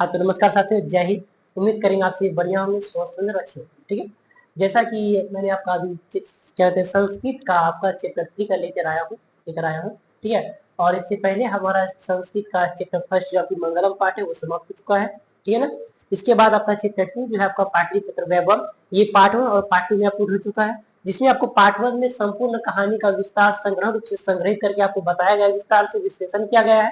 हाँ तो नमस्कार साथियों, जय हिंद। उम्मीद करेंगे आप सभी बढ़िया होंगे, स्वस्थ होंगे, अच्छे होंगे। ठीक है, जैसा कि मैंने आपका अभी क्या कहते हैं संस्कृत का आपका चैप्टर 3 का लेकर आया हूँ। ठीक है, और इससे पहले हमारा संस्कृत का चैप्टर फर्स्ट जो आपकी मंगलम पाठ है वो समाप्त हो चुका है। ठीक है ना। इसके बाद आपका चैप्टर 2 जो है आपका पाटलिपुत्र वैभव, ये पार्ट 1 और पार्ट 2 में आपको हो चुका है, जिसमें आपको पार्ट 1 में संपूर्ण कहानी का विस्तार संग्रह रूप से संग्रहित करके आपको बताया गया, विस्तार से विश्लेषण किया गया है।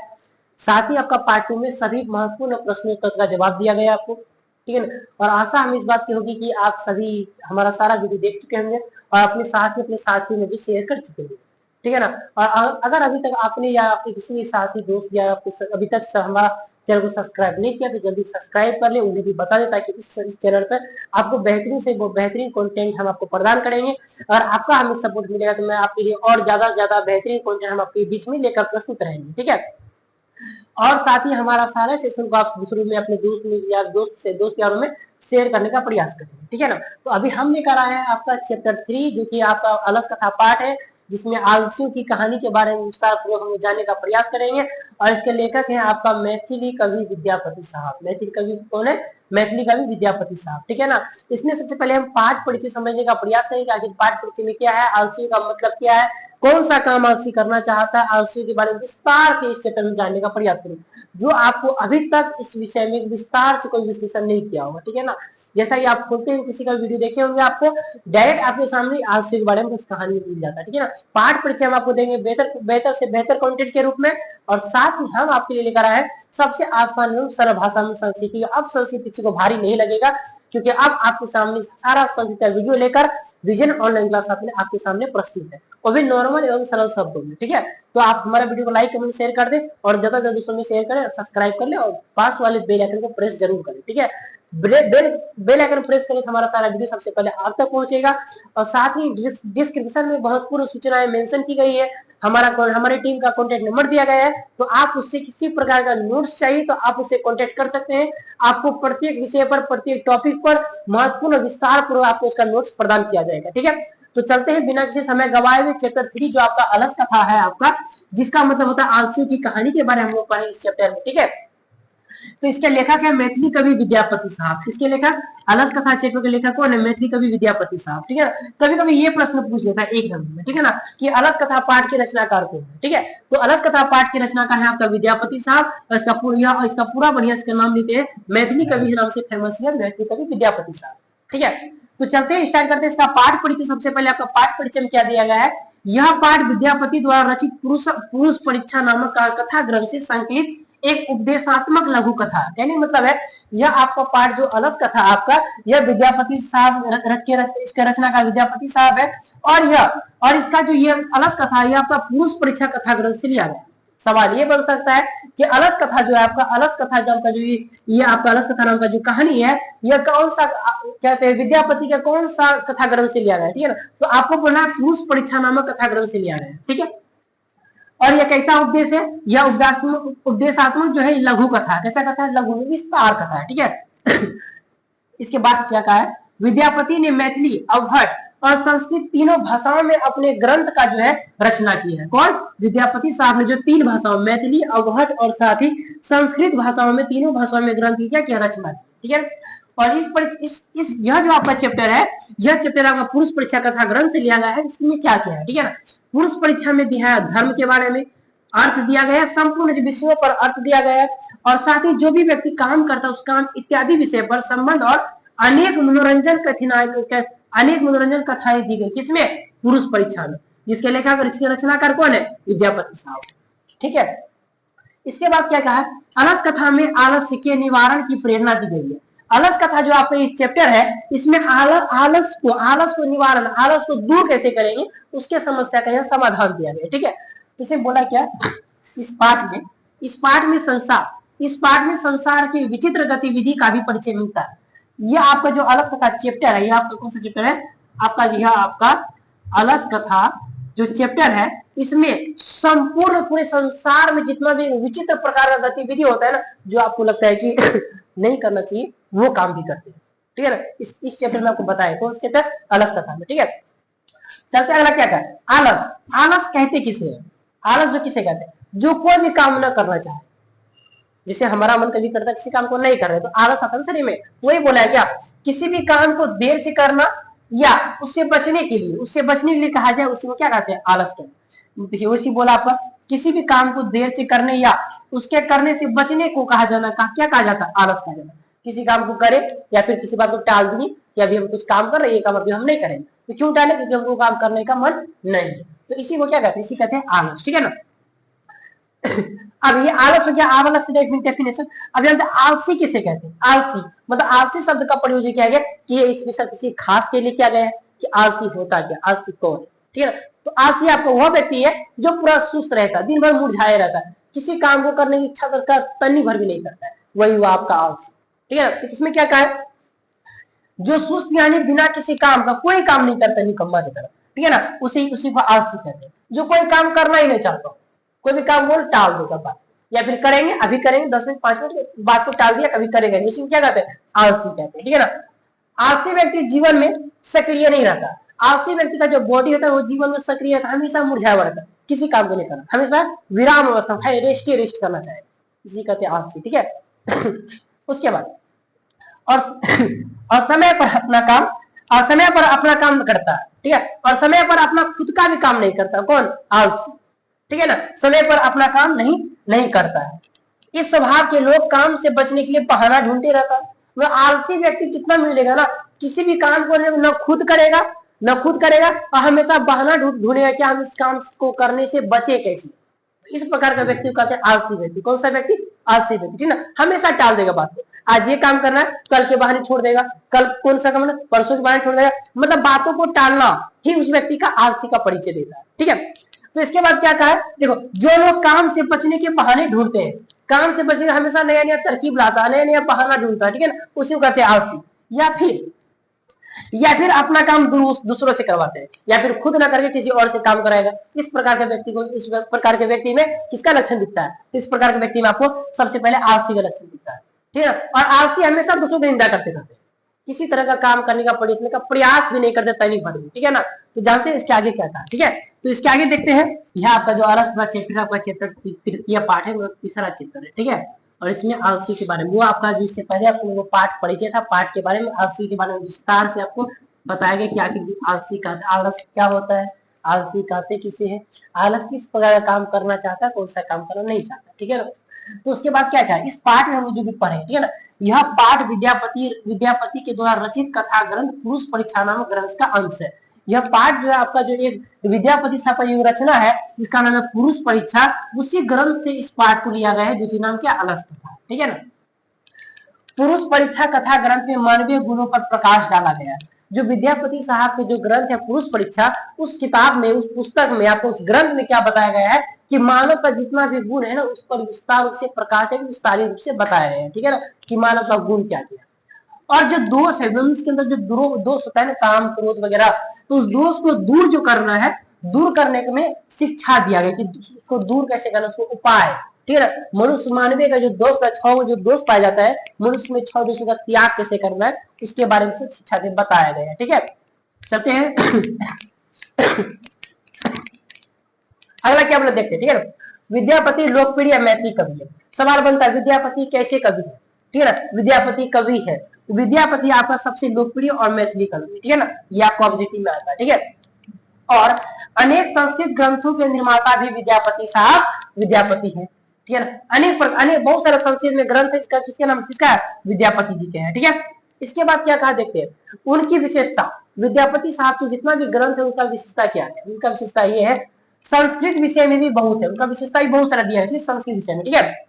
साथ ही आपका पार्ट 2 में सभी महत्वपूर्ण प्रश्नों का जवाब दिया गया आपको। ठीक है ना। और आशा हम इस बात की होगी कि आप सभी हमारा सारा वीडियो देख चुके होंगे और अपने साथ में अपने साथियों में भी शेयर कर चुके होंगे। ठीक है ना। और अगर अभी तक आपने या आपके किसी भी साथी दोस्त या आपके अभी तक हमारा चैनल को सब्सक्राइब नहीं किया तो जल्दी सब्सक्राइब कर ले, उन्हें भी बता दें ताकि इस चैनल पर आपको बेहतरीन से बेहतरीन कंटेंट हम आपको प्रदान करेंगे। और आपका हमें सपोर्ट मिलेगा तो मैं आपके लिए और ज्यादा से ज्यादा बेहतरीन कंटेंट हम आपके बीच में लेकर प्रस्तुत रहेंगे। ठीक है। और साथ ही हमारा सारा सेशन को आप दूसरों में अपने दोस्त यारों में शेयर करने का प्रयास करेंगे। ठीक है ना। तो अभी हम लेकर आए हैं आपका चैप्टर 3 जो कि आपका अलस कथा पाठ है, जिसमें आलसियों की कहानी के बारे में विस्तार पूर्वक हम जानने का प्रयास करेंगे। और इसके लेखक हैं आपका मैथिली कवि विद्यापति साहब। मैथिली कवि कौन है? मैथिली कवि विद्यापति साहब। ठीक है ना। इसमें सबसे पहले हम पाठ परिचय समझने का प्रयास करेंगे, आखिर पाठ परिचय में क्या है, आलसियों का मतलब क्या है, कौन सा काम आलसी करना चाहता है, आलसी के बारे में विस्तार से इस चैप्टर में जानने का प्रयास करेंगे, जो आपको अभी तक इस विषय में विस्तार से कोई विश्लेषण नहीं किया होगा। ठीक है ना। जैसा कि आप खोलते हैं किसी का वीडियो देखे होंगे, आपको डायरेक्ट आपके सामने आलसी के बारे में कुछ कहानी मिल जाता है। ठीक है ना। पाठ परिचय हम आपको देंगे बेहतर से बेहतर कंटेंट के रूप में, और साथ ही हम आपके लिए लेकर आए सबसे आसान एवं सरल भाषा में संस्कृत। अब संस्कृत किसी को भारी नहीं लगेगा, क्योंकि अब आपके सामने सारा संस्कृत का वीडियो लेकर विजन ऑनलाइन क्लास आपके सामने प्रस्तुत है, वो भी नॉर्मल एवं सरल शब्दों में। ठीक है, तो आप हमारा वीडियो को लाइक कमेंट शेयर कर दें और ज्यादा से ज्यादा शेयर करें, सब्सक्राइब कर ले और पास वाले बेल आइकन को प्रेस जरूर करें। ठीक है, बेल आइकन प्रेस करें तो हमारा सारा वीडियो सबसे पहले आप तक पहुंचेगा। और साथ ही डिस्क्रिप्शन में बहुत पूर्ण सूचनाएं मेंशन की गई है, हमारे टीम का कॉन्टेक्ट नंबर दिया गया है, तो आप उससे किसी प्रकार का नोट्स चाहिए तो आप उससे कॉन्टेक्ट कर सकते हैं। आपको प्रत्येक विषय पर प्रत्येक टॉपिक पर महत्वपूर्ण विस्तार पूर्वक आपको उसका नोट्स प्रदान किया जाएगा। ठीक है, तो चलते हैं बिना किसी समय गवाए हुए चैप्टर 3 जो आपका अलस कथा है आपका, जिसका मतलब होता है आलसियों की कहानी के बारे में हम लोग पढ़ेंगे इस चैप्टर में। ठीक है, तो इसके लेखक है मैथिली कवि विद्यापति साहब। इसके लेखक अलस कथा चैप्टर के लेखक कौन है? मैथिली कवि विद्यापति साहब। ठीक है, कभी कभी ये प्रश्न पूछ लेता है एक नंबर में। ठीक है ना, कि अलस कथा पाठ के रचनाकार कौन है? ठीक है, तो अलस कथा पाठ के रचनाकार है आपका विद्यापति साहब, और इसका पूरा बढ़िया इसका नाम देते हैं मैथिली कवि नाम से फेमस है मैथिली कवि विद्यापति साहब। ठीक है, तो चलते हैं स्टार्ट करते हैं इसका पाठ परिचय। सबसे पहले आपका पाठ परिचय में क्या दिया गया है? यह पाठ विद्यापति द्वारा रचित पुरुष परीक्षा नामक कथा ग्रंथ से संकलित एक उपदेशात्मक लघु कथा। कहने मतलब है यह आपका पाठ जो अलस कथा आपका, यह विद्यापति साहब इसका रचनाकार विद्यापति साहब है। और इसका जो ये अलस कथा है, यह आपका पुरुष परीक्षा कथा ग्रंथ से लिया गया। सवाल ये बन सकता है कि अलस कथा जो है आपका, अलस कथा जो आपका जो ये आपका अलस कथा नाम का जो कहानी है, यह कौन सा कहते हैं विद्यापति का कौन सा कथा ग्रंथ से लिया गया? ठीक है ना, तो आपको बोलना है पुरुष परीक्षा नामक कथा ग्रंथ से लिया गया। ठीक है, और यह कैसा उपदेश है? यह उपदेशात्मक जो है लघु कथा। कैसा कथा है? लघु विस्तार कथा है। ठीक है, इसके बाद क्या कहा है? विद्यापति ने मैथिली, अवहट और संस्कृत तीनों भाषाओं में अपने ग्रंथ का जो है रचना की है। कौन? विद्यापति साहब ने जो 3 भाषाओं मैथिली, अवहट और साथ ही संस्कृत भाषाओं में, तीनों भाषाओं में ग्रंथ की क्या रचना की। ठीक है, और यह जो आपका चैप्टर है, यह चैप्टर आपका पुरुष परीक्षा कथा ग्रंथ से लिया गया है। इसमें क्या क्या है? ठीक है ना, पुरुष परीक्षा में दिया है धर्म के बारे में अर्थ दिया गया है, संपूर्ण विषयों पर अर्थ दिया गया है, और साथ ही जो भी व्यक्ति काम करता है उस काम इत्यादि विषय पर संबंध और अनेक मनोरंजन कथाएं दी गई। किसमें? पुरुष परीक्षा में, जिसके लेखक रचनाकार कौन है? विद्यापति साहब। ठीक है, इसके बाद क्या कहा? अलस कथा में आलस्य के निवारण की प्रेरणा दी गई है। अलस कथा जो आपका ये चैप्टर है, इसमें आलस को निवारण, आलस को दूर कैसे करेंगे उसके समस्या का यह समाधान दिया गया। ठीक है, तो इसे बोला क्या इस पाठ में संसार की विचित्र गतिविधि का भी परिचय मिलता है। यह आपका जो अलस कथा चैप्टर है, यह आपका कौन सा चैप्टर है? आपका यह आपका अलस कथा जो चैप्टर है, इसमें संपूर्ण पूरे संसार में जितना भी विचित्र प्रकार का गतिविधि होता है ना, जो आपको लगता है कि नहीं करना चाहिए, वो काम भी करते हैं। ठीक है ना, इस चैप्टर में आपको बताया कौन सा चैप्टर? अलस कथा में। ठीक है, चलते अगला क्या है? आलस कहते किसे है? आलस जो किसे कहते हैं? जो कोई भी काम न करना चाहे, जिसे हमारा मन कभी करता है किसी काम को नहीं कर रहे तो आलस आता है शरीर में। वही बोला है क्या, किसी भी काम को देर से करना या उससे बचने के लिए कहा जाए उसी को क्या कहते हैं, आलस कहते हैं। देखिए उसी बोला आपका, किसी भी काम को देर से करने या उसके करने से बचने को कहा जाना, क्या कहा जाता है, आलस कहा जाता है। किसी काम को करे या फिर किसी बात को टाल दिए कि अभी हम कुछ काम कर रहे हैं, ये काम अभी हम नहीं करेंगे, तो क्यों टाले, क्योंकि हमको काम करने का मन नहीं है, तो इसी को क्या कहते हैं, इसी कहते हैं आलस, ठीक है ना। अब ये आलस हो गया, आलस की डेफिनेशन। अब जानते हैं आलसी किसे कहते हैं, आलसी मतलब आलसी शब्द का प्रयोग किया गया कि ये इसमें किसी खास के लिए किया गया है कि आलसी होता क्या, आलसी कौन है, ठीक है ना। तो आलसी आपको वह व्यक्ति है जो पूरा सुस्त रहता है, दिन भर मुरझाया रहता है, किसी काम को करने की इच्छा करता तनी भर भी नहीं करता है, वही हुआ आपका आलसी, ठीक है ना। तो इसमें क्या कहा है, जो सुस्त यानी बिना किसी काम का कोई काम नहीं करता निकम्मा की तरह, ठीक है ना, उसी को आलसी कहते हैं। जो कोई काम करना ही नहीं चाहता, कोई भी काम बोल टाल देगा बात, या फिर करेंगे अभी करेंगे 10 मिनट 5 मिनट बात को टाल दिया, कभी करेगा नहीं, इसी को क्या कहते हैं, आलसी कहते हैं, ठीक है ना। आलसी व्यक्ति जीवन में सक्रिय नहीं रहता, आलसी व्यक्ति का जो बॉडी होता है वो जीवन में सक्रिय रहता है, हमेशा मुरझाया हुआ रहता है, किसी काम को नहीं करना, हमेशा विराम अवस्था में रेस्ट करना चाहे, इसी कहते हैं आलसी, ठीक है। उसके बाद और समय पर अपना काम करता है, ठीक है, और समय पर अपना खुद का भी काम नहीं करता, कौन, आलसी, ठीक है ना, समय पर अपना काम नहीं करता है। इस स्वभाव के लोग काम से बचने के लिए बहाना ढूंढते रहता है। वह आलसी व्यक्ति जितना मिलेगा ना, किसी भी काम को न खुद करेगा और हमेशा बहाना ढूंढेगा कि हम इस काम को करने से बचे कैसे। इस प्रकार का व्यक्ति कहते हैं आलसी व्यक्ति। कौन सा व्यक्ति, आलसी व्यक्ति, ठीक ना, हमेशा टाल देगा बात को, आज ये काम करना है कल के बहाने छोड़ देगा, कल कौन सा काम है परसों के बहाने छोड़ देगा, मतलब बातों को टालना ही उस व्यक्ति का आलसी का परिचय देता है, ठीक है। तो इसके बाद क्या कहा है, देखो जो लोग काम से बचने के बहाने ढूंढते हैं, काम से बचने हमेशा नया नया तरकीब लाता है, नया नया बहाना ढूंढता है, ठीक है ना, उसी को कहते हैं आलसी। या फिर अपना काम दूसरों से करवाते हैं, या फिर खुद ना करके किसी और से काम कराएगा। इस प्रकार के व्यक्ति को, इस प्रकार के व्यक्ति में किसका लक्षण दिखता है, तो इस प्रकार के व्यक्ति में आपको सबसे पहले आलसी का लक्षण दिखता है, ठीक है। और आलसी हमेशा दूसरों की निंदा करते रहते हैं, किसी तरह का काम करने का प्रयास भी नहीं करते तनी भर भी, ठीक है ना। तो जानते हैं इसके आगे क्या था, ठीक है। तो इसके आगे देखते हैं, यह आपका जो आलस का चैप्टर, आपका चैप्टर तृतीय पाठ है, तीसरा चैप्टर है, ठीक है। और इसमें आलसी के बारे में, वो आपका जो इससे पहले आपको वो पाठ परिचय था, पाठ के बारे में आलसी के बारे में विस्तार से आपको बताया गया कि आखिर आलसी का आलस क्या होता है, आलसी कहते किसे है, आलस किस प्रकार का काम करना चाहता है, कौन सा काम करना नहीं चाहता, ठीक है ना। तो उसके बाद क्या है, इस पाठ में हम जो भी पढ़े, ठीक है ना, यह पाठ विद्यापति के द्वारा रचित कथा ग्रंथ पुरुष परीक्षा नामक ग्रंथ का अंश है। यह पाठ जो है आपका जो एक विद्यापति साहब का जो रचना है, इसका नाम है पुरुष परीक्षा, उसी ग्रंथ से इस पाठ को लिया गया है, जिसका नाम क्या, आलस कथा, ठीक है ना। पुरुष परीक्षा कथा ग्रंथ में मानवीय गुणों पर प्रकाश डाला गया है। जो विद्यापति साहब के जो ग्रंथ है पुरुष परीक्षा, उस किताब में, उस पुस्तक में, आपको उस ग्रंथ में क्या बताया गया है कि मानव का जितना भी गुण है ना, उस पर विस्तार रूप से प्रकाश है, विस्तारित रूप से बताया गया है, ठीक है ना, कि मानव का गुण क्या क्या। और जो दोष है, उसके अंदर जो दोष होता है ना, काम क्रोध वगैरह, तो उस दोष को दूर जो करना है, दूर करने में शिक्षा दिया गया कि उसको दूर कैसे करना, उसको उपाय, ठीक है ना। मनुष्य मानवीय का जो दोष है, 6 जो दोष पाया जाता है मनुष्य में, 6 दोषों का त्याग कैसे करना है, उसके बारे में शिक्षा से बताया गया है, ठीक है। चलते हैं अगला क्या बोले देखते हैं, ठीक है ना। विद्यापति लोकप्रिय मैथिली कवि है। सवाल बनता है विद्यापति कैसे कवि है, ठीक है ना, विद्यापति कवि है, विद्यापति आपका सबसे लोकप्रिय और मैथिली कवि है, ठीक है ना, ये आपको ऑब्जेक्टिव में आता है, ठीक है। और अनेक संस्कृत ग्रंथों के निर्माता भी विद्यापति साहब विद्यापति हैं, ठीक है ना। अनेक बहुत सारे संस्कृत में ग्रंथ है, इसका किसके नाम, किसका, विद्यापति जी के हैं, ठीक है। इसके बाद क्या कहा देखते हैं, उनकी विशेषता, विद्यापति साहब के जितना भी ग्रंथ है उनका विशेषता क्या है, उनका विशेषता ये है, संस्कृत विषय में भी बहुत है, उनका विशेषता भी बहुत सारा दिया है संस्कृत विषय में, ठीक है।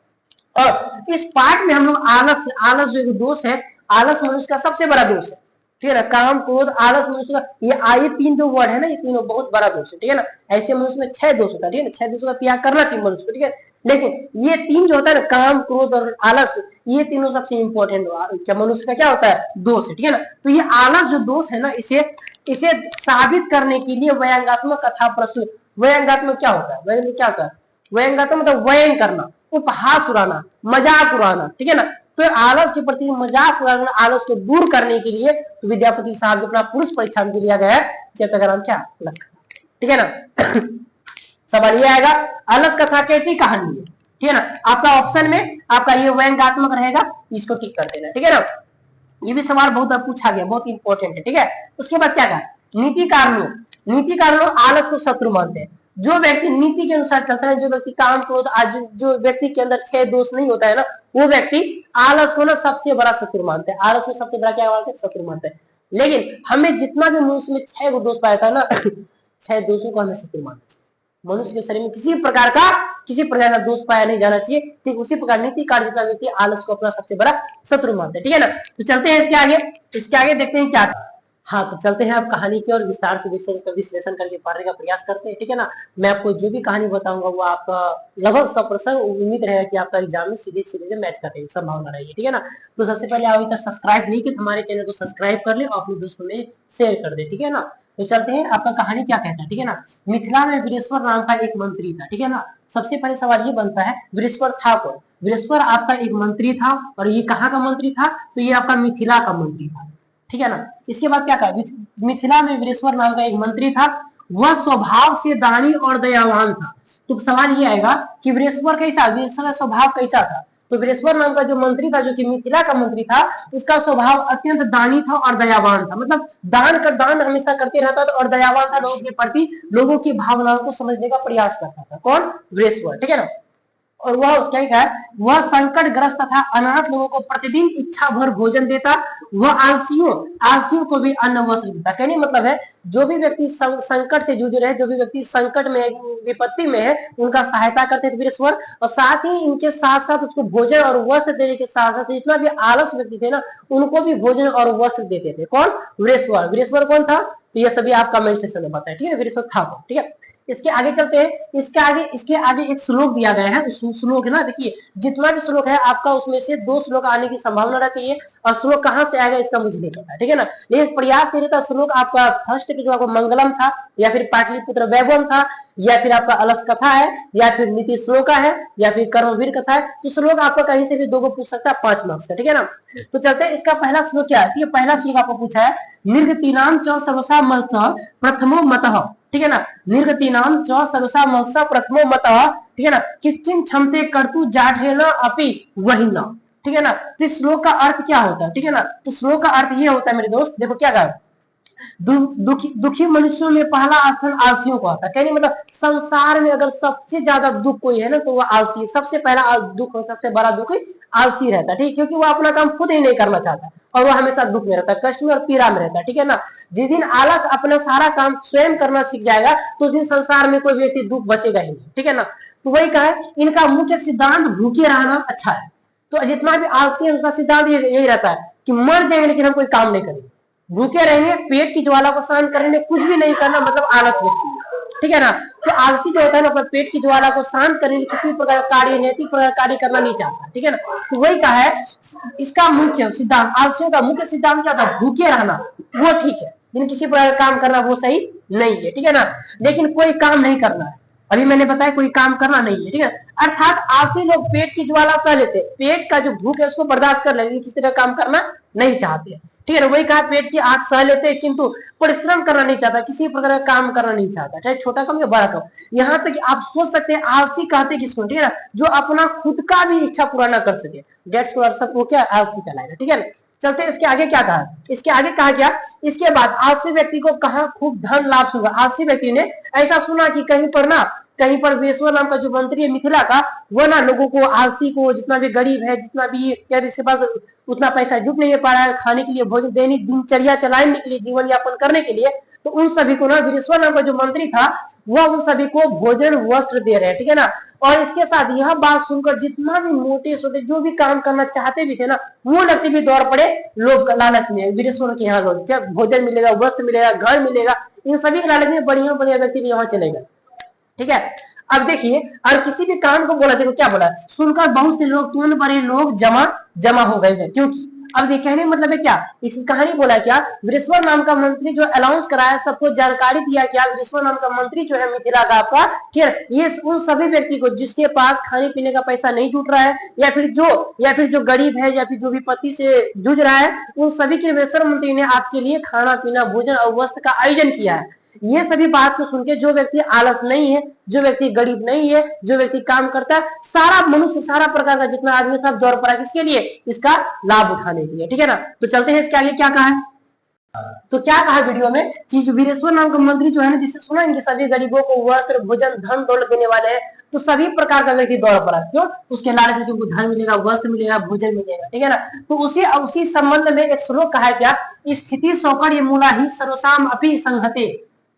और इस पाठ में हम लोग आलस जो दोष है, आलस मनुष्य का सबसे बड़ा दोष है, ठीक है ना, काम क्रोध आलस मनुष्य का, ये 3 जो वर्ड है ना, ये तीनों बहुत बड़ा दोष है, ठीक है ना। ऐसे मनुष्य में 6 दोष होता है, ठीक है ना, 6 दोषों का त्याग करना चाहिए मनुष्य को, ठीक है। लेकिन ये 3 जो होता है ना, काम क्रोध और आलस, ये तीनों सबसे इंपॉर्टेंट क्या मनुष्य का क्या होता है, दोष है, ठीक है ना। तो ये आलस जो दोष है ना, इसे साबित करने के लिए व्यंग्यात्मक कथा प्रस्तुत, व्यंग्यात्मक क्या होता है, व्यंग्य क्या होता है, व्यंग्यात्मक मतलब व्यंग करना, उपहास उड़ाना, मजाक उड़ाना, ठीक है ना। तो आलस के प्रति मजाक उड़ाना, आलस को दूर करने के लिए तो विद्यापति साहब अपना पुरुष परीक्षा में लिया गया है चैप्टर का नाम क्या, आलस कथा, ठीक है ना। सवाल ये आएगा आलस कथा कैसी कहानी है, ठीक है ना। आपका ऑप्शन में आपका ये व्यंग्यात्मक रहेगा, इसको टिक कर देना, ठीक है ना। ये भी सवाल बहुत पूछा गया, बहुत इंपॉर्टेंट है, ठीक है। उसके बाद क्या कहा, नीतिकार लोग, नीतिकार लोग आलस को शत्रु मानते हैं। जो व्यक्ति नीति के अनुसार चलता है, जो व्यक्ति काम क्रोध आज जो व्यक्ति के अंदर 6 दोष नहीं होता है ना, वो व्यक्ति आलस को ना सबसे बड़ा शत्रु मानते हैं। आलस को सबसे बड़ा क्या मानते हैं, शत्रु मानते हैं। लेकिन हमें जितना भी मनुष्य में 6 दोष पाया था ना 6 दोषों को हमें शत्रु मानना चाहिए। मनुष्य के शरीर में किसी प्रकार का दोष पाया नहीं जाना चाहिए। ठीक उसी प्रकार नीति कार्य जितना व्यक्ति आलस को अपना सबसे बड़ा शत्रु मानते हैं, ठीक है ना। तो चलते हैं इसके आगे देखते हैं क्या। हाँ, तो चलते हैं आप कहानी की और विस्तार से विश्लेषण करके पढ़ने का प्रयास करते हैं, ठीक है ना। मैं आपको जो भी कहानी बताऊंगा वो आपका लगभग 100% उम्मीद रहेगा कि आपका एग्जाम में सीधे मैच करने की संभावना रहेगी, ठीक है ना। तो सबसे पहले अभी तक सब्सक्राइब नहीं किया हमारे चैनल को सब्सक्राइब कर ले और अपने दोस्तों में शेयर कर दे, ठीक है ना। तो चलते हैं, आपका कहानी क्या कहता है, ठीक है ना। मिथिला में वीरेश्वर नाम का एक मंत्री था, ठीक है ना। सबसे पहले सवाल ये बनता है, वीरेश्वर था कौन। वीरेश्वर आपका एक मंत्री था, और ये कहाँ का मंत्री था, तो ये आपका मिथिला का मंत्री था, ठीक है ना। इसके बाद क्या कहा, मिथिला में वीरेश्वर नाम का एक मंत्री था, वह स्वभाव से दानी और दयावान था। तो सवाल ये आएगा कि वीरेश्वर कैसा, वीरेश्वर का स्वभाव कैसा था। तो वीरेश्वर नाम का जो मंत्री था, जो कि मिथिला का मंत्री था, उसका स्वभाव अत्यंत दानी था और दयावान था। मतलब दान हमेशा करते रहता था और दयावान था, लोगों के प्रति लोगों की भावनाओं को समझने का प्रयास करता था। कौन, वीरेश्वर, ठीक है ना। और वह क्या है, वह संकट ग्रस्त तथा अनाथ लोगों को प्रतिदिन इच्छा भर भोजन देता। वह आलसियों को भी अन्न वस्त्र देता। कहने मतलब है, जो भी व्यक्ति संकट से जूझ रहे, जो भी व्यक्ति संकट में विपत्ति में है, उनका सहायता करते थे वीरेश्वर। और साथ ही इनके साथ साथ उसको भोजन और वस्त्र देने के साथ साथ जितना भी आलस व्यक्ति थे ना, उनको भी भोजन और वस्त्र देते थे। कौन, वीरेश्वर। वीरेश्वर कौन था, तो ये सभी आप कमेंट सेक्शन में बताएं, ठीक है। वीरेश्वर था कौन, ठीक है। इसके आगे चलते हैं। इसके आगे एक श्लोक दिया गया है। उस श्लोक है ना, देखिए जितना भी श्लोक है आपका, उसमें से 2 श्लोक आने की संभावना रहती है। और श्लोक कहाँ से आएगा इसका मुझे नहीं पता, ठीक है ना। लेकिन प्रयास ये रहता, श्लोक आपका फर्स्ट जो आपको मंगलम था, या फिर पाटलिपुत्र वैभवम था, या फिर आपका अलस कथा है, या फिर नीति श्लोका है, या फिर कर्मवीर कथा है। तो श्लोक आपका कहीं से भी 2 को पूछ सकता है, 5 मार्क्स का, ठीक है ना। तो चलते हैं, इसका पहला श्लोक क्या है। पहला श्लोक आपको पूछा है, निर्गतीनाम च सर्वसा मत्सः प्रथमो मतः, ठीक है ना। निर्गतीनाम च सर्वसा मत्सः प्रथमो मतः, ठीक है ना। किंचिन क्षमते कर्तु जाढेन अपि वहिना, ठीक है ना। तो इस श्लोक का अर्थ क्या होता है, ठीक है ना। तो श्लोक का अर्थ ये होता है मेरे दोस्त, देखो क्या कहा, दुखी मनुष्यों में पहला स्थान आलसियों को आता है। कहने मतलब संसार में अगर सबसे ज्यादा दुख कोई है ना, तो वो आलसी है। सबसे पहला दुख, सबसे बड़ा दुख आलसी रहता है, ठीक, क्योंकि वो अपना काम खुद ही नहीं करना चाहता और वो हमेशा दुख में रहता है, कष्ट में और पीड़ा में रहता है, ठीक है ना। जिस दिन आलस अपना सारा काम स्वयं करना सीख जाएगा, तो उस दिन संसार में कोई व्यक्ति दुख बचेगा ही नहीं, ठीक है ना। तो वही कहा है, इनका मुख्य सिद्धांत भूखे रहना अच्छा है। तो जितना भी आलसी है उनका सिद्धांत यही रहता है कि मर जाएंगे लेकिन हम कोई काम नहीं करेंगे, भूखे रहेंगे, पेट की ज्वाला को शांत करेंगे, कुछ भी नहीं करना, मतलब आलस व्यक्ति, ठीक है ना। तो आलसी जो होता है ना, अपने पेट की ज्वाला को शांत करने के लिए किसी प्रकार कार्य, नैतिक प्रकार कार्य करना नहीं चाहता, ठीक है ना। तो वही कहा है, इसका मुख्य सिद्धांत, आलसियों का मुख्य सिद्धांत क्या था, भूखे रहना, वो ठीक है, लेकिन किसी प्रकार काम करना वो सही नहीं है, ठीक है ना। लेकिन कोई काम नहीं करना है, अभी मैंने बताया कोई काम करना नहीं है, ठीक है। अर्थात आलसी लोग पेट की ज्वाला सह लेते, पेट का जो भूख है उसको बर्दाश्त कर लेते, किसी का काम करना नहीं चाहते, ठीक है। वही कहा, पेट की आग सह लेते हैं किंतु परिश्रम करना नहीं चाहता, किसी प्रकार का काम करना नहीं चाहता, चाहे छोटा काम या बड़ा काम। यहाँ तक कि आप सोच सकते हैं आलसी कहते किसको, ठीक है ना, जो अपना खुद का भी इच्छा पूरा ना कर सके, डेट्स वो क्या आलसी कहलाएगा, ठीक है। चलते इसके आगे क्या कहा, इसके आगे कहा क्या, इसके बाद आलसी व्यक्ति को कहा खूब धन लाभ होगा। आलसी व्यक्ति ने ऐसा सुना कि कहीं पर वीरेश्वर नाम का जो मंत्री है मिथिला का, वो ना लोगों को, आलसी को, जितना भी गरीब है, जितना भी क्या जिसके पास उतना पैसा जुट नहीं पा रहा है खाने के लिए, भोजन दैनिक दिनचर्या चलाने के लिए, जीवन यापन करने के लिए, तो उन सभी को ना वीरेश्वर नाम का जो मंत्री था वह उन सभी को भोजन वस्त्र दे रहे हैं, ठीक है ना। और इसके साथ यह बात सुनकर जितना भी मोटे सोटे जो भी काम करना चाहते भी थे ना, वो लगते भी दौड़ पड़े लोग लालच में, वीरेश्वर के यहाँ लोग, क्या भोजन मिलेगा, वस्त्र मिलेगा, घर मिलेगा, इन सभी के लालच में बढ़िया बढ़िया व्यक्ति भी यहाँ चलेगा, ठीक है। अब देखिए, और किसी भी काम को बोला, देखो क्या बोला, सुनकर बहुत से लोग, तुरंत बड़े लोग जमा हो गए हैं, क्योंकि अब कहने मतलब है क्या, इस कहानी बोला क्या, वीरेश्वर नाम का मंत्री जो अनाउंस कराया, सबको जानकारी दिया क्या, वीरेश्वर नाम का मंत्री जो है मिथिला का आपका, ठीक है, ये उन सभी व्यक्ति को जिसके पास खाने पीने का पैसा नहीं जुट रहा है, या फिर जो गरीब है, या फिर जो विपत्ति से जूझ रहा है, उन सभी के वीरेश्वर मंत्री ने आपके लिए खाना पीना, भोजन और वस्त्र का आयोजन किया है। ये सभी बात को सुन के जो व्यक्ति आलस नहीं है, जो व्यक्ति गरीब नहीं है, जो व्यक्ति काम करता है, सारा मनुष्य, सारा प्रकार का जितना आदमी सब दौड़ पड़ा किसके लिए, इसका लाभ उठाने के लिए, ठीक है ना। तो चलते हैं इसके आगे क्या कहा है। तो क्या कहा वीडियो में कि वीरेश्वर नाम का मंत्री जो है ना, जिससे सुना इनके सभी गरीबों को वस्त्र, भोजन, धन दौलत देने वाले हैं, तो सभी प्रकार का व्यक्ति दौड़ पड़ा, क्यों, उसके लालच में उनको धन मिलेगा, वस्त्र मिलेगा, भोजन मिलेगा, ठीक है ना। तो उसी संबंध में एक श्लोक कहा है क्या, स्थिति सौकर्य मूला ही सर्वसाम अपि संहते,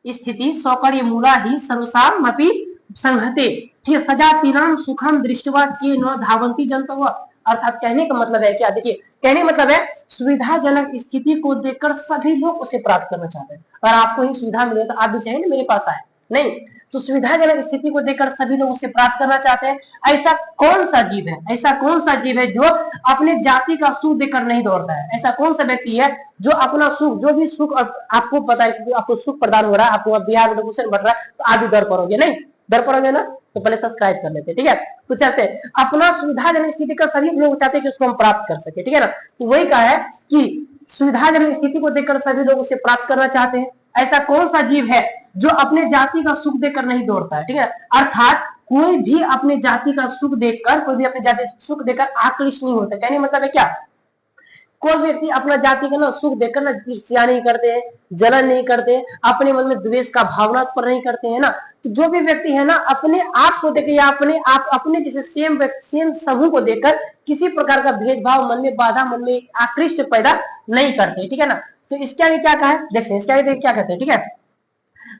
स्थिति सौकर्य मूला ही सर्वसाम अपि संहते, ठीक है, सजातीनाम सुखम दृष्टवा के न धावंती जनता। अर्थात कहने का मतलब है क्या, देखिए कहने का मतलब है सुविधाजनक स्थिति को देखकर सभी लोग उसे प्राप्त करना चाहते हैं। अगर आपको ही सुविधा मिले तो आप भी चाहेंगे मेरे पास आए, नहीं, तो सुविधाजनक स्थिति को देखकर सभी लोग उसे प्राप्त करना चाहते हैं। ऐसा कौन सा जीव है, ऐसा कौन सा जीव है जो अपने जाति का सुख देखकर नहीं दौड़ता है, ऐसा कौन सा व्यक्ति है जो अपना सुख, जो भी सुख आपको पता है कि आपको सुख प्रदान हो रहा है, आपको बिहार में क्वेश्चन बढ़ रहा है, तो आप भी डर पड़ोगे, नहीं डर पड़ोगे ना, तो पहले सब्सक्राइब कर लेते, ठीक है। तो चाहते हैं अपना सुविधाजनक स्थिति का सभी लोग चाहते हैं कि उसको हम प्राप्त कर सके, ठीक है ना। तो वही कहा है कि सुविधाजनक स्थिति को देखकर सभी लोग उसे प्राप्त करना चाहते हैं। ऐसा कौन सा जीव है जो अपने जाति का सुख देखकर नहीं दौड़ता है, ठीक है। अर्थात कोई भी अपने जाति का सुख देखकर, कोई भी अपने जाति सुख देखकर आकृष्ट नहीं होता। कहने मतलब है क्या, कोई व्यक्ति अपना जाति का ना सुख देखकर ना ईर्ष्या नहीं करते हैं, जलन नहीं करते, अपने मन में द्वेष का भावना उत्पन्न नहीं करते हैं ना। तो जो भी व्यक्ति है ना अपने आप को देख या अपने जैसे सेम समूह को देखकर किसी प्रकार का भेदभाव मन में, बाधा मन में, आकृष्ट पैदा नहीं करते, ठीक है ना। तो इसके आगे क्या कहा है, देखते हैं इसके आगे क्या कहते हैं, ठीक है।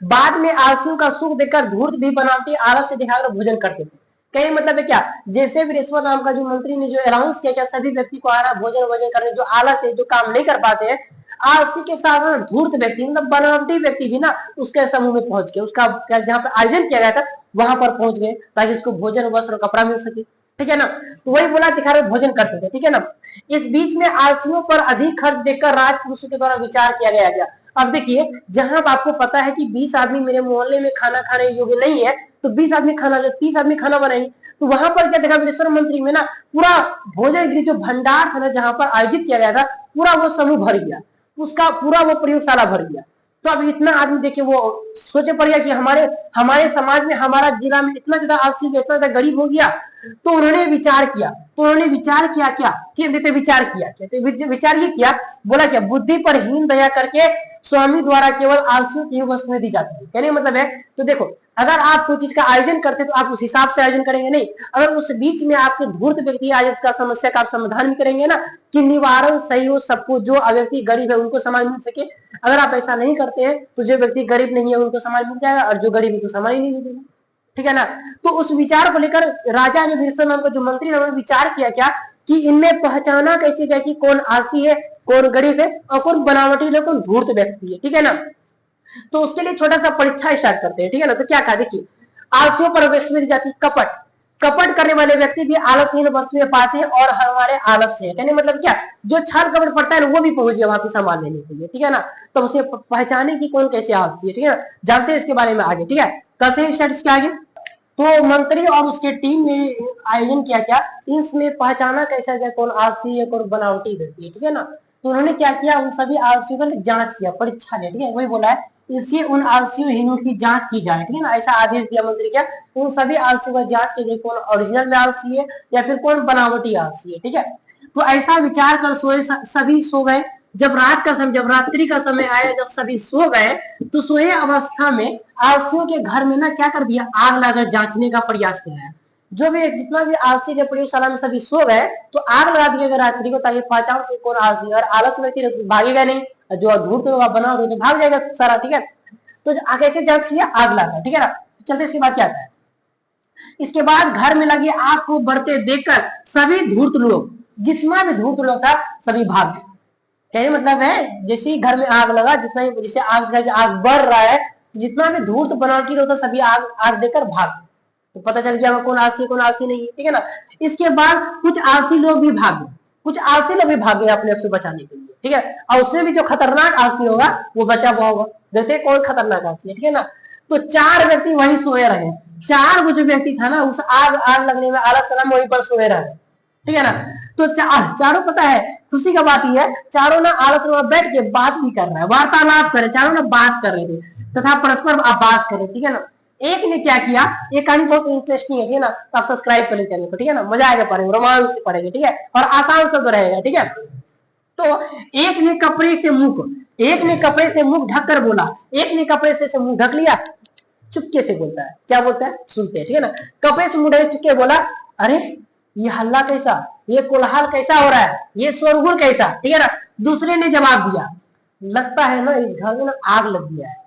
बाद में आलसियों का सुख देखकर धूर्त भी बनावटी आलस से दिखाकर भोजन करते थे। कहीं मतलब है क्या, जैसे वीरेश्वर नाम का जो मंत्री ने जो अनाउंस किया क्या, सभी व्यक्ति को आ रहा भोजन वोजन करने, जो आलस है, जो काम नहीं कर पाते हैं, आलसी के साथ धूर्त व्यक्ति मतलब बनावटी व्यक्ति भी ना उसके समूह में पहुंच गए, उसका जहाँ पे आयोजन किया गया था वहां पर पहुंच गए, ताकि उसको भोजन, वस्त्र, कपड़ा मिल सके, ठीक है ना। तो वही बोला दिखा रहे भोजन करते थे, ठीक है ना। इस बीच में आलसियों पर अधिक खर्च देखकर राजपुरुषों के द्वारा विचार किया गया। अब देखिए, जहां आपको पता है कि 20 आदमी मेरे मोहल्ले में खाना खाने योग्य नहीं है, तो 20 आदमी खाना, 30 आदमी खाना बनाएंगे, तो वहां पर क्या देखा वीरेश्वर मंत्री में ना, पूरा भोजन गृह जो भंडार था ना जहां पर आयोजित किया गया था, पूरा वो समूह भर गया, उसका पूरा वो प्रयोगशाला भर गया। तो अब इतना आदमी देखिए, वो सोचे पड़ गया कि हमारे समाज में, हमारा जिला में इतना ज्यादा आलसी, इतना ज्यादा गरीब हो गया। तो उन्होंने विचार किया, क्या विचार किया, विचार ये किया, बोला क्या, बुद्धि पर हीन दया करके स्वामी द्वारा केवल आलसियों की वस्तुएं दी जाती है। कहने मतलब है, तो देखो अगर आप कोई चीज का आयोजन करते तो आप उस हिसाब से आयोजन करेंगे, नहीं, अगर उस बीच में आपके धूर्त व्यक्ति आए उसका समस्या का आप समाधान भी करेंगे ना, कि निवारण सही हो सबको, जो व्यक्ति गरीब है उनको समाज मिल सके। अगर आप ऐसा नहीं करते हैं तो जो व्यक्ति गरीब नहीं है उनको समाज मिल जाएगा, और जो गरीब है उनको समाज ही नहीं मिलेगा, ठीक है ना। तो उस विचार को लेकर राजा ने, वीरेश्वर नाम का जो मंत्री ने विचार किया क्या, कि इनमें पहचाना कैसे जाए कि कौन आलसी है, कौन गरीब है, और कौन बनावटी है, कौन धूर्त व्यक्ति है, ठीक है ना। तो उसके लिए छोटा सा परीक्षा स्टार्ट करते हैं, ठीक है ना। तो क्या कहा, देखिए, आलसियों पर वस्तुएं दी जाती, कपट करने वाले व्यक्ति भी आलसहीन वस्तुएं पाते हैं और हमारे आलस से, कहने मतलब क्या, जो छल कपट पड़ता है वो भी पहुंच गया वहां पे सामान लेने के लिए, ठीक है ना। तो उसे पहचाने की कौन कैसे आलसी है, ठीक है ना, जानते हैं इसके बारे में आगे, ठीक है, करते हैं स्टार्ट इसके आगे। तो मंत्री और उसके टीम ने आयोजन किया क्या, इसमें पहचाना कैसा जाए कौन आलसी है, कौन बनावटी व्यक्ति है, ठीक है ना। तो उन्होंने क्या किया, उन सभी आलसियों का जांच किया, परीक्षा लिया, ठीक है, वही बोला है, इससे उन आलसियों की जांच की जाए, ठीक है ना, ऐसा आदेश दिया मंत्री क्या, उन सभी आलसियों का जांच कीजिए, कौन ओरिजिनल में आलसी है या फिर कौन बनावटी आलसी है, ठीक है। तो ऐसा विचार कर सोए, सभी सो गए। जब रात्रि का समय आया, जब सभी सो गए, तो सोए अवस्था में आलसियों के घर में ना क्या कर दिया, आग लगाकर जांचने का प्रयास किया। जो भी जितना भी आलसी के प्रयोगशाला में सभी सो गए, तो आग लगा दिया रात्रि को, ताकि पहचान से कौन आलसी, और आलस व्यक्ति भागेगा नहीं, जो धूर्त होगा, बना तो भाग जाएगा सारा, ठीक है। तो कैसे जांच किया, आग लगा, ठीक है ना। चलते इसके बाद क्या था, इसके बाद घर में लगी आग को बढ़ते देखकर सभी धूर्त लोग, जितना भी धूर्त लोग था, सभी भाग गए। कहने मतलब है, जैसे घर में आग लगा, जितना जैसे आग बढ़ रहा है, तो जितना भी धूर्त बनावटी होता सभी आग देकर भाग, तो पता चल गया कौन आलसी नहीं है, ठीक है ना। इसके बाद कुछ आलसी लोग भी भाग गए अपने आप से बचाने के लिए, ठीक है, और उसमें भी जो खतरनाक आलसी होगा वो बचा हुआ होगा। देखते कौन खतरनाक आलसी है, ठीक है ना। तो 4 व्यक्ति वहीं सोए रहे, 4 जो व्यक्ति था ना, उस आग लगने में आलस वहीं पर सोए रहे, ठीक है ना। तो चारों पता है खुशी का बात यह है, चारों ना आलस में बैठ के बात भी कर रहा है, वार्तालाप करे, चारों ना बात कर रहे थे तथा परस्पर आप बात करें, ठीक है ना। एक ने क्या किया, ये कहानी बहुत इंटरेस्टिंग है, ठीक है ना, तो आप सब्सक्राइब कर लीजिए चैनल को, ठीक है ना, मजा आएगा पढ़ेंगे, रोमांच से पढ़ेंगे, ठीक है, और आसान शब्द रहेगा, ठीक है। तो एक ने कपड़े से मुंह ढक कर बोला, एक ने कपड़े से मुंह ढक लिया, चुपके से बोलता है, क्या बोलता है सुनते हैं, ठीक है ना। कपड़े से मुंह ढक चुपके बोला, अरे ये हल्ला कैसा, ये कोलाहल कैसा हो रहा है, ये शोरगुल कैसा, ठीक है ना। दूसरे ने जवाब दिया, लगता है ना इस घर में ना आग लग गया है।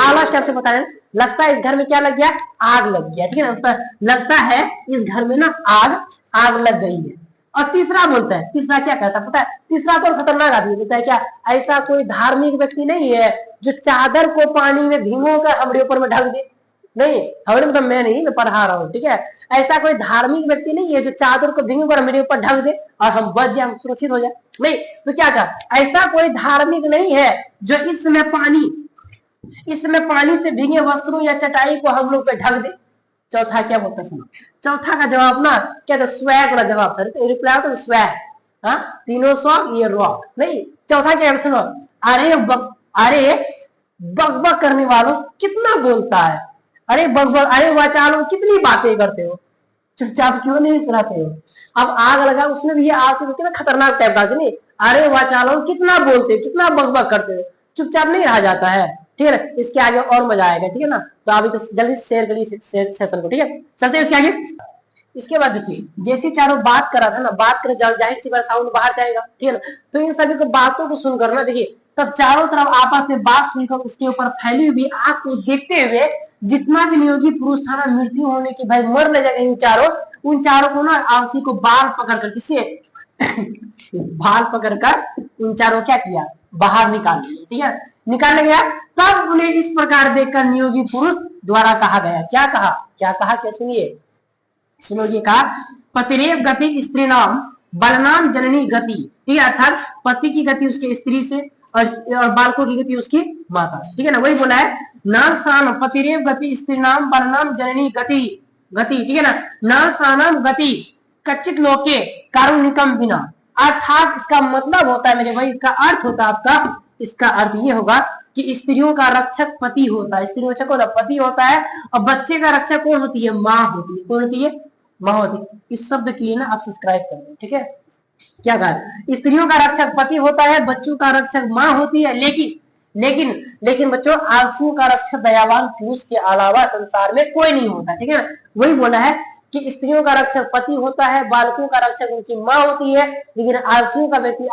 आवाज कैसे बताया, लगता है इस घर में क्या लग गया, आग लग गया, ठीक है ना, लगता है इस घर में ना आग लग गई है। और तीसरा बोलता है, तीसरा क्या कहता है पता है, तीसरा तो खतरनाक आदमी बोलता है क्या, ऐसा कोई धार्मिक व्यक्ति नहीं है जो चादर को पानी में भिगो कर हमारे ऊपर में ढक दे, नहीं हमारे मतलब मैं नहीं, मैं पढ़ा रहा हूँ, ठीक है। ऐसा कोई धार्मिक व्यक्ति नहीं है जो चादर को भिगो कर मेरे ऊपर ढक दे और हम बच जाए, हम सुरक्षित हो जाए, नहीं। तो क्या कहा, ऐसा कोई धार्मिक नहीं है जो इसमें पानी से भीगे वस्त्रों या चटाई को हम लोग पे ढक दे। चौथा क्या बोलता सुनो, चौथा का जवाब ना क्या था, स्वैग वाला जवाब था, तो रिप्लाई तो स्वैग, हाँ तीनों सौ ये रॉक, नहीं। चौथा क्या सुनो, अरे बक करने वालों कितना बोलता है, अरे बक अरे वाचालों कितनी बातें करते हो, चुपचाप क्यों नहीं सुनाते हो। अब आग लगा उसमें भी ये आग से कितना खतरनाक टाइप का, नहीं अरे वाचालों कितना बोलते हो, कितना बक करते हो, चुपचाप नहीं रहा जाता है, ठीक है ना। इसके आगे और मजा आएगा, ठीक है ना। तो अभी तो जल्दी शेयर करिए सेशन को, ठीक है। चलते हैं इसके आगे। इसके बाद देखिए, जैसे चारों बात कर रहा था ना, बात कर जाहिर सी बात साउंड बाहर जाएगा, ठीक है ना। तो इन सभी को बातों को सुनकर ना देखिए, तब चारों तरफ आपस में बात सुनकर उसके ऊपर फैली हुई आग को देखते हुए जितना भी नियोगी पुरुष था ना, मृत्यु होने की भाई मर न जाएगा, उन चारों को ना आलसी को बाल पकड़कर, किससे बाल पकड़कर उन चारों क्या किया, बाहर निकाल दिया, ठीक है, निकालने गया। तब उन्हें इस प्रकार देखकर नियोगी पुरुष द्वारा कहा गया, क्या कहा, क्या सुनोगे, कहा पतिरेव गति स्त्री नाम बलनाम जननी गति, ठीक है, अर्थात पति की गति उसके स्त्री से और बालकों की गति उसकी माता से, ठीक है ना। वही बोला है, न सान पतिरेव गति स्त्री नाम बलनाम जननी गति, ठीक है ना, न सानम गति कच्चित लोके कारुणिकम बिना, अर्थात इसका मतलब होता है मेरे भाई, इसका अर्थ होता है आपका, इसका अर्थ ये होगा कि स्त्रियों का रक्षक पति होता है, स्त्री रक्षक होता पति होता है, और बच्चे का रक्षक कौन होती है, माँ होती है, कौन होती है, माँ होती है। इस शब्द के लिए ना आप सब्सक्राइब कर दें, ठीक है। क्या कहा, स्त्रियों का रक्षक पति होता है, बच्चों का रक्षक माँ होती है, लेकिन बच्चों आंसू का रक्षक दयावान पुरुष के अलावा संसार में कोई नहीं होता, ठीक है ना। वही बोला है कि स्त्रियों का रक्षक पति होता है, बालकों का रक्षक उनकी माँ होती है, लेकिन आलसियों का व्यक्ति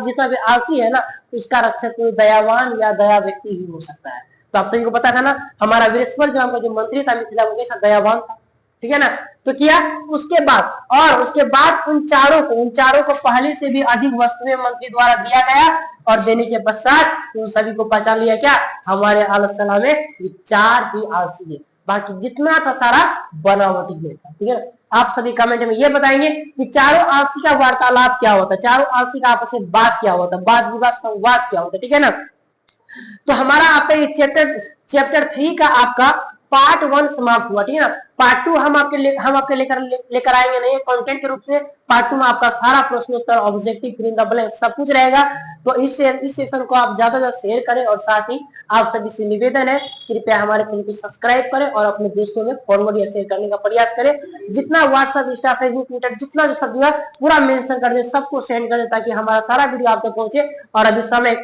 जितना भी आलसी है ना, उसका रक्षक कोई दयावान या दया व्यक्ति ही हो सकता है। तो आप सभी को पता था ना, हमारा वीरेश्वर जो हमका जो मंत्री था मिथिला वो कैसा दयावान था, ठीक है ना। तो किया उसके बाद उन चारों को पहले से भी अधिक वस्तुएं मंत्री द्वारा दिया गया, और देने के पश्चात उन सभी को पहचान लिया क्या, हमारे आलसला में ये चार ही आलसी है, बाकी जितना था सारा बनावटी है, ठीक है। आप सभी कमेंट में ये बताएंगे कि चारों आलसी का वार्तालाप क्या होता है, चारों आलसी का आपस में बात क्या होता है, वाद विवाद संवाद क्या होता है, ठीक है ना। तो हमारा आपका ये चैप्टर 3 का आपका पार्ट 1 समाप्त हुआ, ठीक है ना। पार्ट 2 हम आपके लेकर आएंगे नहीं कंटेंट के रूप से। पार्ट 2 में आपका सारा प्रश्न उत्तर, objective, fill in the blank सब कुछ रहेगा। तो इस सेशन को आप ज्यादा से ज्यादा शेयर करें, और साथ ही आप सभी से निवेदन है कृपया हमारे चैनल को सब्सक्राइब करें और अपने दोस्तों में फॉरवर्ड या शेयर करने का प्रयास करें। जितना व्हाट्सएप, इंस्टा, फेसबुक, ट्विटर जितना जो सब पूरा मेंशन कर दे, सबको सेंड कर दे, ताकि हमारा सारा वीडियो आप तक पहुंचे। और अभी समय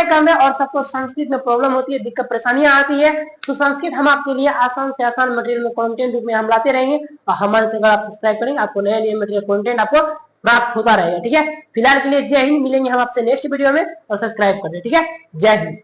कम है और सबको संस्कृत में प्रॉब्लम होती है, दिक्कत परेशानियां आती है, तो संस्कृत हम आपके लिए आसान से आसान मटेरियल में कंटेंट रूप में हम लाते रहेंगे। और हमारे चैनल आप सब्सक्राइब करेंगे, आपको नए मटेरियल कंटेंट आपको प्राप्त होता रहेगा, ठीक है। फिलहाल के लिए जय हिंद, मिलेंगे हम आपसे नेक्स्ट वीडियो में, और सब्सक्राइब कर दें, ठीक है। जय हिंद।